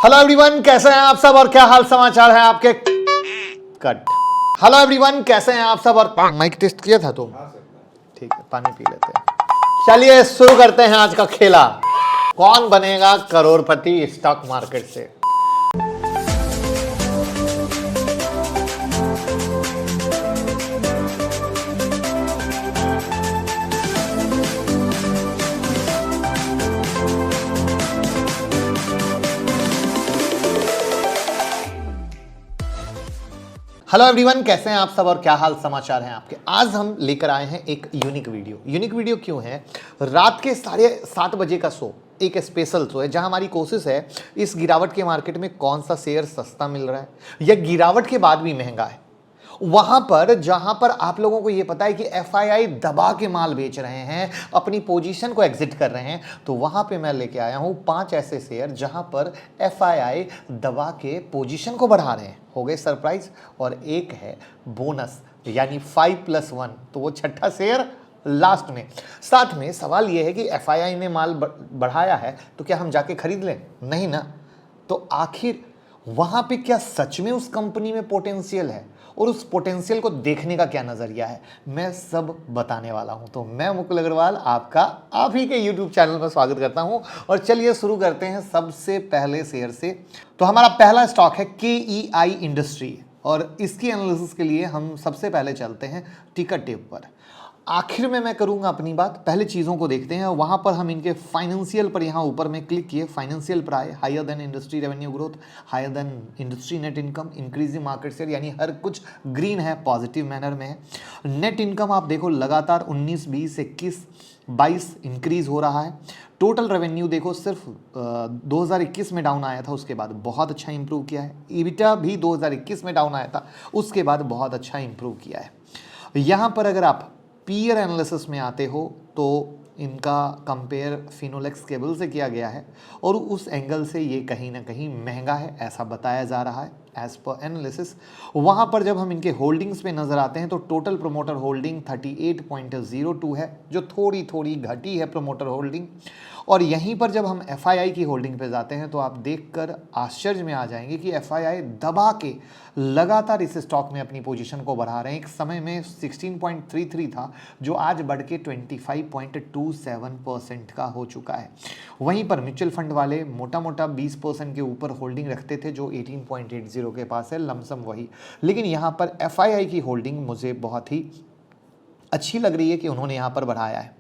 Hello everyone, कैसे हैं आप सब और क्या हाल समाचार है आपके। कट। हेलो एवरीवन, कैसे हैं आप सब और माइक टेस्ट किया था तो ठीक है, पानी पी लेते हैं। चलिए शुरू करते हैं आज का खेला। कौन बनेगा करोड़पति स्टॉक मार्केट से। हेलो एवरीवन, कैसे हैं आप सब और क्या हाल समाचार हैं आपके। आज हम लेकर आए हैं एक यूनिक वीडियो। यूनिक वीडियो क्यों है? रात के 7:30 बजे का शो एक स्पेशल शो है जहां हमारी कोशिश है इस गिरावट के मार्केट में कौन सा शेयर सस्ता मिल रहा है या गिरावट के बाद भी महंगा है। वहां पर जहां पर आप लोगों को यह पता है कि एफआईआई दबा के माल बेच रहे हैं, अपनी पोजीशन को एग्जिट कर रहे हैं, तो वहां पे मैं लेके आया हूं 5 ऐसे शेयर जहां पर एफआईआई दबा के पोजीशन को बढ़ा रहे हैं। हो गए सरप्राइज। और एक है बोनस यानी 5+1, तो वो छठा शेयर लास्ट में। साथ में सवाल यह है कि एफआईआई ने माल बढ़ाया है तो क्या हम जाके खरीद लें? नहीं ना। तो आखिर वहां पे क्या सच में उस कंपनी में पोटेंशियल है और उस पोटेंशियल को देखने का क्या नजरिया है, मैं सब बताने वाला हूं। तो मैं मुकुल अग्रवाल आपका आप ही के YouTube चैनल में स्वागत करता हूं और चलिए शुरू करते हैं सबसे पहले शेयर से। तो हमारा पहला स्टॉक है KEI इंडस्ट्री और इसकी एनालिसिस के लिए हम सबसे पहले चलते हैं टिकर टेप पर। आखिर में मैं करूंगा अपनी बात, पहले चीज़ों को देखते हैं। वहां पर हम इनके फाइनेंशियल पर यहाँ ऊपर में क्लिक किए, फाइनेंशियल पर आए, higher than industry revenue growth, higher than industry net income, increasing market share, यानी हर कुछ ग्रीन है, पॉजिटिव मैनर में है। नेट इनकम आप देखो लगातार 19, 20, 21, 22 इंक्रीज हो रहा है। टोटल रेवेन्यू देखो सिर्फ 2021 में डाउन आया था, उसके बाद बहुत अच्छा इंप्रूव किया है। ईबिटा भी 2021 में डाउन आया था, उसके बाद बहुत अच्छा इंप्रूव किया है। यहाँ पर अगर आप पीयर एनालिसिस में आते हो तो इनका कंपेयर फिनोलेक्स केबल से किया गया है और उस एंगल से ये कहीं ना कहीं महंगा है ऐसा बताया जा रहा है एज पर एनालिसिस। वहाँ पर जब हम इनके होल्डिंग्स पे नज़र आते हैं तो टोटल प्रोमोटर होल्डिंग 38.02 है, जो थोड़ी थोड़ी घटी है प्रोमोटर होल्डिंग। और यहीं पर जब हम एफआईआई की होल्डिंग पे जाते हैं तो आप देखकर आश्चर्य में आ जाएंगे कि एफआईआई दबा के लगातार इस स्टॉक में अपनी पोजीशन को बढ़ा रहे हैं। एक समय में 16.33 था जो आज बढ़ के 25.27% का हो चुका है। वहीं पर म्यूचुअल फंड वाले मोटा मोटा 20% के ऊपर होल्डिंग रखते थे जो 18.80 के पास है, लमसम वही। लेकिन यहाँ पर एफआईआई की होल्डिंग मुझे बहुत ही अच्छी लग रही है कि उन्होंने यहाँ पर बढ़ाया है।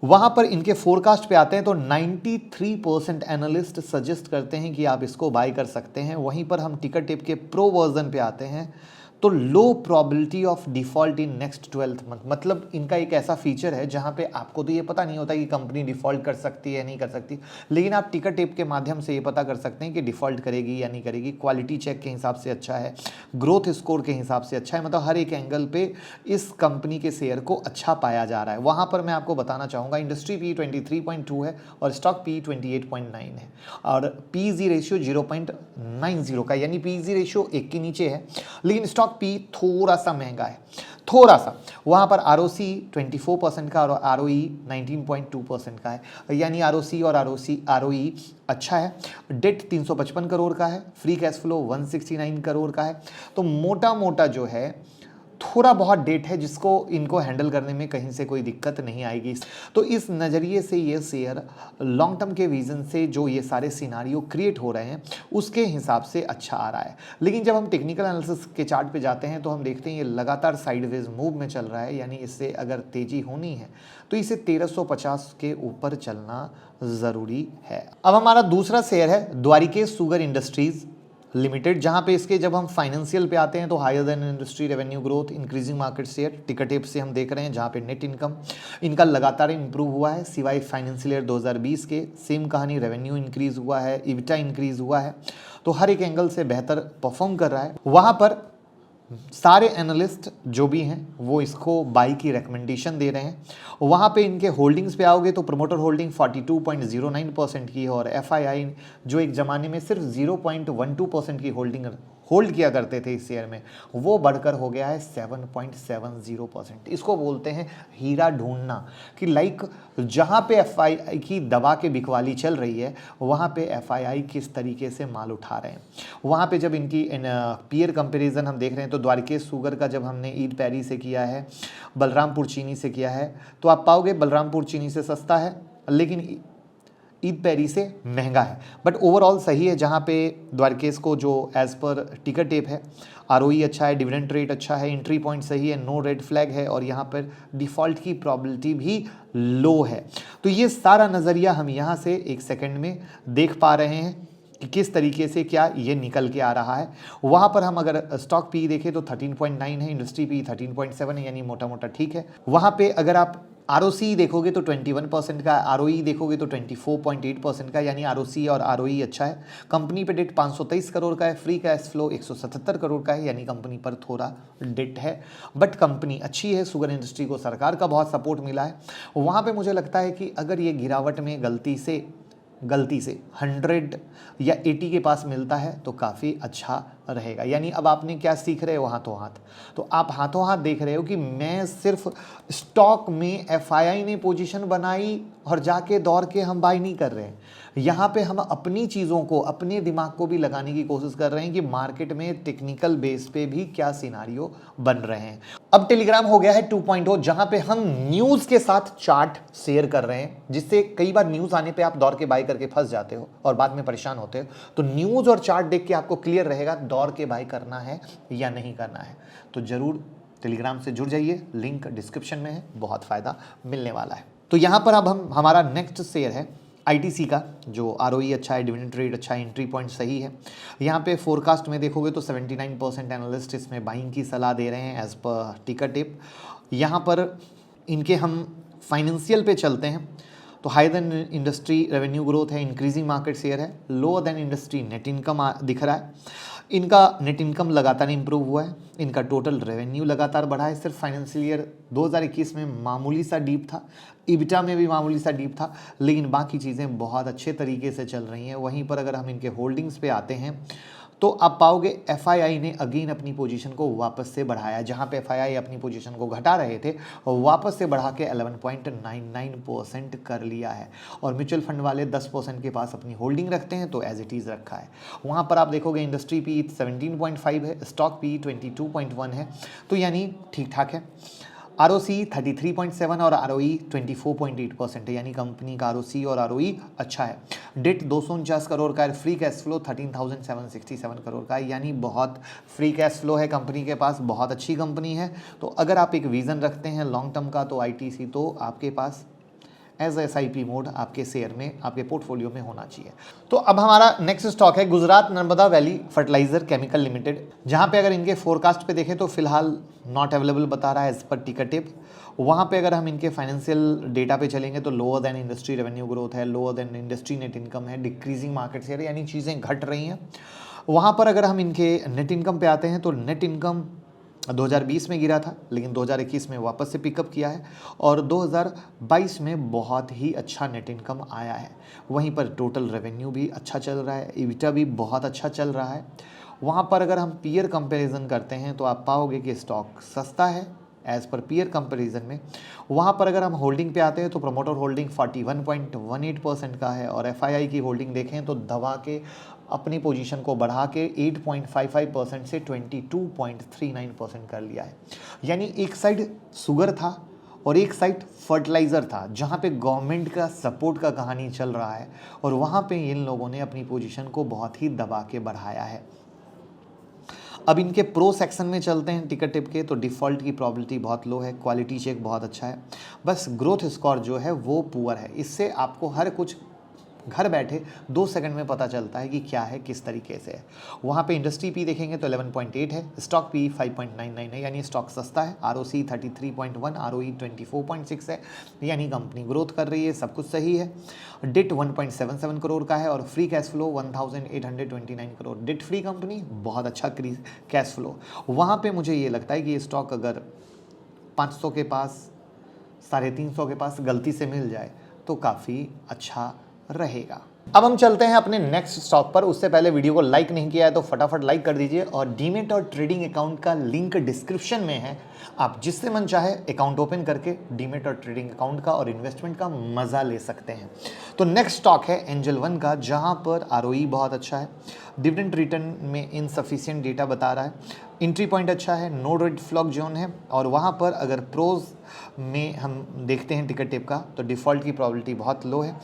वहां पर इनके फोरकास्ट पे आते हैं तो 93% एनालिस्ट सजेस्ट करते हैं कि आप इसको बाय कर सकते हैं। वहीं पर हम टिकर टिप के प्रो वर्जन पे आते हैं तो लो probability of default in next 12 month, मतलब इनका एक ऐसा फीचर है जहां पे आपको तो ये पता नहीं होता कि कंपनी डिफॉल्ट कर सकती है या नहीं कर सकती, लेकिन आप टिकर टेप के माध्यम से ये पता कर सकते हैं कि डिफॉल्ट करेगी या नहीं करेगी। क्वालिटी चेक के हिसाब से अच्छा है, ग्रोथ स्कोर के हिसाब से अच्छा है, मतलब हर एक एंगल पे इस कंपनी के शेयर को अच्छा पाया जा रहा है। वहाँ पर मैं आपको बताना चाहूँगा इंडस्ट्री पी 23.2 है और स्टॉक पी 28.9 है और PEG रेशियो 0.90 का, यानी PEG रेशियो 1 के नीचे है, लेकिन स्टॉक पी थोड़ा सा महंगा है, थोड़ा सा। वहां पर ROC 24% का और ROE 19.2% का है, यानी ROC और ROE अच्छा है। डेट 355 करोड़ का है, फ्री कैश फ्लो 169 करोड़ का है। तो मोटा मोटा जो है थोड़ा बहुत डेट है जिसको इनको हैंडल करने में कहीं से कोई दिक्कत नहीं आएगी। तो इस नज़रिए से ये शेयर लॉन्ग टर्म के विजन से जो ये सारे सिनारियो क्रिएट हो रहे हैं उसके हिसाब से अच्छा आ रहा है। लेकिन जब हम टेक्निकल एनालिसिस के चार्ट पे जाते हैं तो हम देखते हैं ये लगातार साइडवेज मूव में चल रहा है, यानी इससे अगर तेज़ी होनी है तो इसे 1350 के ऊपर चलना ज़रूरी है। अब हमारा दूसरा शेयर है द्वारिकेश शुगर इंडस्ट्रीज़ लिमिटेड, जहां पे इसके जब हम फाइनेंशियल पे आते हैं तो higher than industry revenue growth, increasing market share, ticker tape से हम देख रहे हैं जहां पे नेट इनकम इनका लगातार इंप्रूव हुआ है सिवाय फाइनेंशियल ईयर 2020 के। सेम कहानी, रेवेन्यू इंक्रीज हुआ है, ईबिटा इंक्रीज हुआ है, तो हर एक एंगल से बेहतर परफॉर्म कर रहा है। वहां पर सारे एनालिस्ट जो भी हैं वो इसको बाई की रिकमेंडेशन दे रहे हैं। वहाँ पे इनके होल्डिंग्स पे आओगे तो प्रमोटर होल्डिंग 42.09% की है और एफआईआई जो एक ज़माने में सिर्फ 0.12% की होल्डिंग होल्ड किया करते थे इस शेयर में, वो बढ़कर हो गया है 7.70%। इसको बोलते हैं हीरा ढूंढना, कि लाइक जहाँ पे एफआईआई की दबा के बिकवाली चल रही है वहाँ पे एफआईआई किस तरीके से माल उठा रहे हैं। वहाँ पे जब इनकी पीयर कंपैरिजन हम देख रहे हैं तो द्वारकेश शुगर का जब हमने ईद पैरी से किया है, बलरामपुर चीनी से किया है, तो आप पाओगे बलरामपुर चीनी से सस्ता है लेकिन ईद पैरी से महंगा है। बट ओवरऑल सही है, जहाँ पे द्वारकेश को जो एज पर टिकर टेप है, आरओई अच्छा है, डिविडेंड रेट अच्छा है, एंट्री पॉइंट सही है, नो रेड फ्लैग है और यहाँ पर डिफ़ॉल्ट की प्रॉबिलिटी भी लो है। तो ये सारा नज़रिया हम यहाँ से एक सेकंड में देख पा रहे हैं कि किस तरीके से क्या ये निकल के आ रहा है। वहाँ पर हम अगर स्टॉक पी देखें तो 13.9 है, इंडस्ट्री पी 13.7 है, यानी मोटा मोटा ठीक है। वहाँ पे अगर आप आरओसी देखोगे तो 21% का, आरओई देखोगे तो 24.8% का, यानी आरओसी और आरओई अच्छा है। कंपनी पे डेट 523 करोड़ का है, फ्री कैश फ्लो 177 करोड़ का है, यानी कंपनी पर थोड़ा डेट है बट कंपनी अच्छी है। शुगर इंडस्ट्री को सरकार का बहुत सपोर्ट मिला है। वहाँ पे मुझे लगता है कि अगर ये गिरावट में गलती से 100 या 80 के पास मिलता है तो काफ़ी अच्छा रहेगा। यानी अब आपने क्या सीख रहे हो, हाथों हाथ, तो आप हाथों हाथ देख रहे हो कि मैं सिर्फ स्टॉक में एफआईआई ने पोजीशन बनाई और जाके दौड़ के हम बाई नहीं कर रहे हैं। यहाँ पे हम अपनी चीज़ों को, अपने दिमाग को भी लगाने की कोशिश कर रहे हैं कि मार्केट में टेक्निकल बेस पे भी क्या सिनारियो बन रहे हैं। अब टेलीग्राम हो गया है 2.0, जहाँ पे हम न्यूज़ के साथ चार्ट शेयर कर रहे हैं, जिससे कई बार न्यूज़ आने पे आप दौड़ के बाई करके फंस जाते हो और बाद में परेशान होते हो। तो न्यूज़ और चार्ट देख के आपको क्लियर रहेगा दौड़ के बाई करना है या नहीं करना है। तो ज़रूर टेलीग्राम से जुड़ जाइए, लिंक डिस्क्रिप्शन में है, बहुत फ़ायदा मिलने वाला है। तो यहाँ पर अब हम हमारा नेक्स्ट शेयर है आईटीसी का, जो आरओई अच्छा है, डिविडेंड रेट अच्छा है, एंट्री पॉइंट सही है। यहाँ पे फोरकास्ट में देखोगे तो 79% एनालिस्ट इसमें बाइंग की सलाह दे रहे हैं एज पर टिकर टिप। यहाँ पर इनके हम फाइनेंशियल पे चलते हैं तो high than industry revenue growth है, इंक्रीजिंग मार्केट शेयर है, lower than industry net income दिख रहा है। इनका नेट इनकम लगातार इंप्रूव हुआ है, इनका टोटल रेवेन्यू लगातार बढ़ा है। सिर्फ फाइनेंशियल ईयर 2021 में मामूली सा डीप था, इबिटा में भी मामूली सा डीप था, लेकिन बाकी चीज़ें बहुत अच्छे तरीके से चल रही हैं। वहीं पर अगर हम इनके होल्डिंग्स पे आते हैं तो आप पाओगे एफआईआई ने अगेन अपनी पोजीशन को वापस से बढ़ाया। जहां पे एफआईआई अपनी पोजीशन को घटा रहे थे वापस से बढ़ा के 11.99% कर लिया है। और म्यूचुअल फंड वाले 10% के पास अपनी होल्डिंग रखते हैं तो एज इट इज़ रखा है। वहां पर आप देखोगे इंडस्ट्री पी 17.5 है, स्टॉक पी 22.1 है, तो यानी ठीक ठाक है। आरओसी 33.7 और आरओई 24.8% है, यानी कंपनी का आरओसी और आरओई अच्छा है। डेट 249 करोड़ का है, फ्री कैश फ्लो 13,767 करोड़ का है, यानी बहुत फ्री कैश फ्लो है कंपनी के पास, बहुत अच्छी कंपनी है। तो अगर आप एक विज़न रखते हैं लॉन्ग टर्म का तो आईटीसी तो आपके पास एज एसआईपी मोड आपके शेयर में, आपके पोर्टफोलियो में होना चाहिए। तो अब हमारा नेक्स्ट स्टॉक है Gujarat Narmada valley fertilizer chemical limited, जहां पे अगर इनके फोरकास्ट पे देखें तो फिलहाल नॉट अवेलेबल बता रहा है एज पर टिकर टिप। वहाँ पे अगर हम इनके फाइनेंशियल डेटा पे चलेंगे तो lower than industry revenue growth है, lower than industry net income है, डिक्रीजिंग मार्केट शेयर है, यानी चीज़ें घट रही हैं। वहाँ पर अगर हम इनके नेट इनकम पे आते हैं तो नेट इनकम 2020 में गिरा था लेकिन 2021 में वापस से पिकअप किया है और 2022 में बहुत ही अच्छा नेट इनकम आया है। वहीं पर टोटल रेवेन्यू भी अच्छा चल रहा है, ईबिटा भी बहुत अच्छा चल रहा है। वहाँ पर अगर हम पीयर कंपैरिजन करते हैं तो आप पाओगे कि स्टॉक सस्ता है एज़ पर पीयर कंपैरिजन में। वहाँ पर अगर हम होल्डिंग पे आते हैं तो प्रमोटर होल्डिंग 41.18% का है और एफआईआई की होल्डिंग देखें तो दबा के अपनी पोजीशन को बढ़ा के 8.55% से 22.39% कर लिया है। यानी एक साइड शुगर था और एक साइड फर्टिलाइज़र था, जहाँ पे गवर्नमेंट का सपोर्ट का कहानी चल रहा है और वहाँ पे इन लोगों ने अपनी पोजीशन को बहुत ही दबा के बढ़ाया है। अब इनके प्रो सेक्शन में चलते हैं टिकर टिप के, तो डिफ़ॉल्ट की प्रॉबिलिटी बहुत लो है, क्वालिटी चेक बहुत अच्छा है, बस ग्रोथ स्कोर जो है वो पुअर है। इससे आपको हर कुछ घर बैठे 2 सेकंड में पता चलता है कि क्या है, किस तरीके से है। वहाँ पे इंडस्ट्री पी देखेंगे तो 11.8 है, स्टॉक पी 5.99 है, यानी स्टॉक सस्ता है। आरओसी 33.1, आरओई 24.6 है, यानी कंपनी ग्रोथ कर रही है, सब कुछ सही है। डेट 1.77 करोड़ का है और free cash flow 1829 crore. Debt free company, बहुत अच्छा कैश फ्लो। वहाँ पर मुझे ये लगता है कि ये स्टॉक अगर 500 के पास, 350 के पास गलती से मिल जाए तो काफ़ी अच्छा रहेगा। अब हम चलते हैं अपने नेक्स्ट स्टॉक पर। उससे पहले वीडियो को लाइक नहीं किया है तो फटाफट लाइक कर दीजिए, और डीमेट और ट्रेडिंग अकाउंट का लिंक डिस्क्रिप्शन में है। आप जिससे मन चाहे अकाउंट ओपन करके डीमेट और ट्रेडिंग अकाउंट का और इन्वेस्टमेंट का मजा ले सकते हैं। तो नेक्स्ट स्टॉक है एंजल वन का, जहां पर आरओई बहुत अच्छा है, डिविडेंड रिटर्न में इनसफिशिएंट डेटा बता रहा है, एंट्री पॉइंट अच्छा है, नो रेड फ्लॉग जोन है, और वहाँ पर अगर प्रोज में हम देखते हैं टिकट टिप का तो डिफ़ॉल्ट की प्रोबेबिलिटी बहुत लो है,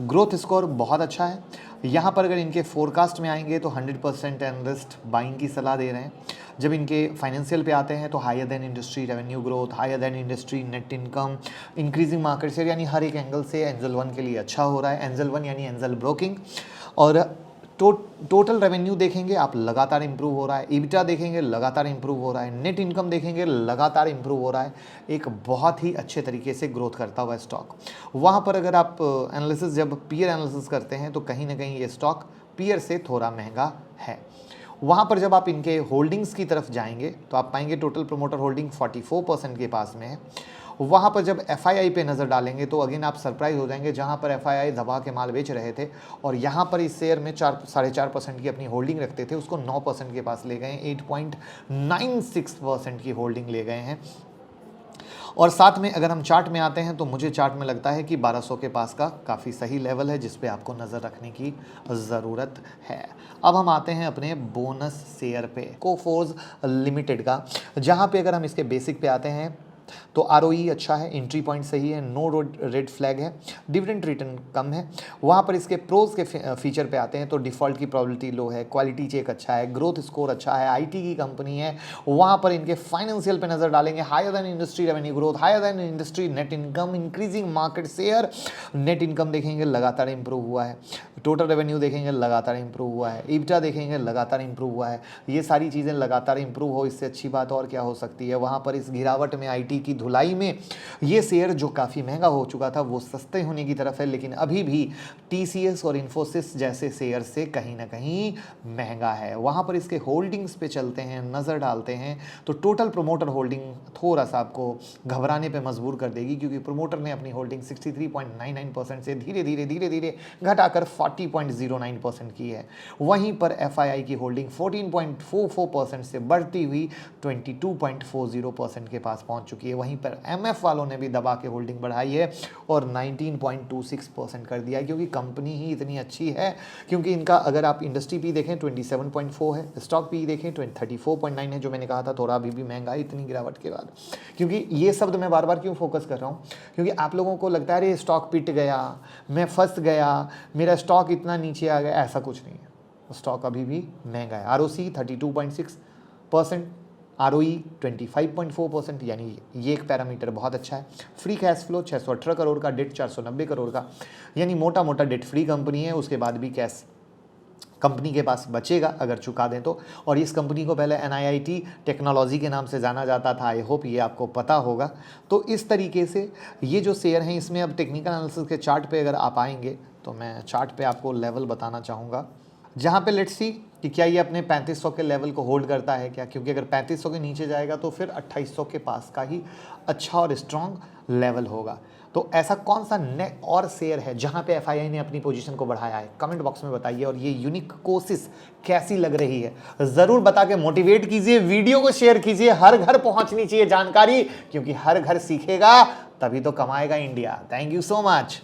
ग्रोथ स्कोर बहुत अच्छा है। यहाँ पर अगर इनके फोरकास्ट में आएंगे तो 100% एनालिस्ट बाइंग की सलाह दे रहे हैं। जब इनके फाइनेंशियल पे आते हैं तो higher than industry revenue growth, higher than industry net income, increasing market share, यानी हर एक एंगल से एंजल वन के लिए अच्छा हो रहा है। एंजल वन यानी एंजल ब्रोकिंग। और टोटल रेवेन्यू देखेंगे आप लगातार इंप्रूव हो रहा है, EBITDA देखेंगे लगातार इंप्रूव हो रहा है, नेट इनकम देखेंगे लगातार इंप्रूव हो रहा है। एक बहुत ही अच्छे तरीके से ग्रोथ करता हुआ स्टॉक। वहाँ पर अगर आप एनालिसिस जब पीयर एनालिसिस करते हैं तो कहीं ना कहीं ये स्टॉक पीयर से थोड़ा महंगा है। वहाँ पर जब आप इनके होल्डिंग्स की तरफ जाएंगे तो आप पाएंगे टोटल प्रमोटर होल्डिंग 44% के पास में है। वहाँ पर जब FII पे नज़र डालेंगे तो अगेन आप सरप्राइज हो जाएंगे, जहाँ पर FII दबा के माल बेच रहे थे और यहाँ पर इस शेयर में 4.5% की अपनी होल्डिंग रखते थे, उसको 9% के पास ले गए, 8.96% की होल्डिंग ले गए हैं। और साथ में अगर हम चार्ट में आते हैं तो मुझे चार्ट में लगता है कि 1200 के पास का काफ़ी सही लेवल है जिस पे आपको नज़र रखने की ज़रूरत है। अब हम आते हैं अपने बोनस शेयर पे, कोफोर्ज लिमिटेड का, जहाँ पे अगर हम इसके बेसिक पे आते हैं तो आरओई अच्छा है, एंट्री पॉइंट सही है, नो रेड फ्लैग है, डिविडेंड रिटर्न कम है। वहाँ पर इसके प्रोज के फीचर पे आते हैं तो डिफ़ॉल्ट की प्रोबेबिलिटी लो है, क्वालिटी चेक अच्छा है, ग्रोथ स्कोर अच्छा है, आईटी की कंपनी है। वहाँ पर इनके फाइनेंशियल पे नज़र डालेंगे, higher than industry revenue growth, higher than industry net income, increasing market share, net income देखेंगे लगातार इंप्रूव हुआ है, टोटल रेवेन्यू देखेंगे लगातार इंप्रूव हुआ है, EBITDA देखेंगे लगातार इंप्रूव हुआ है। ये सारी चीज़ें लगातार इंप्रूव हो, इससे अच्छी बात और क्या हो सकती है। वहाँ पर इस गिरावट में IT की धुलाई में ये शेयर जो काफ़ी महंगा हो चुका था वो सस्ते होने की तरफ है, लेकिन अभी भी TCS और इन्फोसिस जैसे शेयर से कहीं ना कहीं महंगा है। वहाँ पर इसके होल्डिंग्स पे चलते हैं, नज़र डालते हैं तो टोटल प्रोमोटर होल्डिंग थोड़ा सा आपको घबराने पे मजबूर कर देगी, क्योंकि प्रोमोटर ने अपनी होल्डिंग 63.99% से धीरे धीरे घटाकर 40.09% की है। वहीं पर FII की होल्डिंग 14.44% से बढ़ती हुई 22.40% के पास पहुंच चुकी है। वहीं पर MF वालों ने भी दबा के होल्डिंग बढ़ाई है और 19.26% कर दिया है, क्योंकि कंपनी ही इतनी अच्छी है। क्योंकि इनका अगर आप इंडस्ट्री पी देखें 27.4 है, स्टॉक पी देखें 34.9 है, जो मैंने कहा था थोड़ा अभी भी महंगा है इतनी गिरावट के बाद। क्योंकि ये शब्द मैं बार बार क्यों फोकस कर रहा हूँ, क्योंकि आप लोगों को लगता है अरे स्टॉक पिट गया, मैं फंस गया, मेरा स्टॉक इतना नीचे आ गया। ऐसा कुछ नहीं है, स्टॉक अभी भी महंगा है। ROC 32.6%, ROE 25.4%, यानी ये एक पैरामीटर बहुत अच्छा है। फ्री कैश फ्लो 618 करोड़ का, डेट 490 करोड़ का, यानी मोटा मोटा डेट फ्री कंपनी है। उसके बाद भी कैश कंपनी के पास बचेगा अगर चुका दें तो। और इस कंपनी को पहले NIIT टेक्नोलॉजी के नाम से जाना जाता था, आई होप ये आपको पता होगा। तो इस तरीके से ये जो शेयर हैं इसमें अब टेक्निकल एनालिसिस के चार्ट पे अगर आप आएंगे तो मैं चार्ट पे आपको लेवल बताना चाहूँगा, जहाँ पे लेट्स सी कि क्या ये अपने 3500 के लेवल को होल्ड करता है क्या, क्योंकि अगर 3500 के नीचे जाएगा तो फिर 2800 के पास का ही अच्छा और स्ट्रॉन्ग लेवल होगा। तो ऐसा कौन सा और शेयर है जहां पे FII ने अपनी पोजीशन को बढ़ाया है, कमेंट बॉक्स में बताइए। और ये यूनिक कोशिश कैसी लग रही है ज़रूर बता के मोटिवेट कीजिए, वीडियो को शेयर कीजिए, हर घर पहुंचनी चाहिए जानकारी, क्योंकि हर घर सीखेगा तभी तो कमाएगा India. Thank you so much.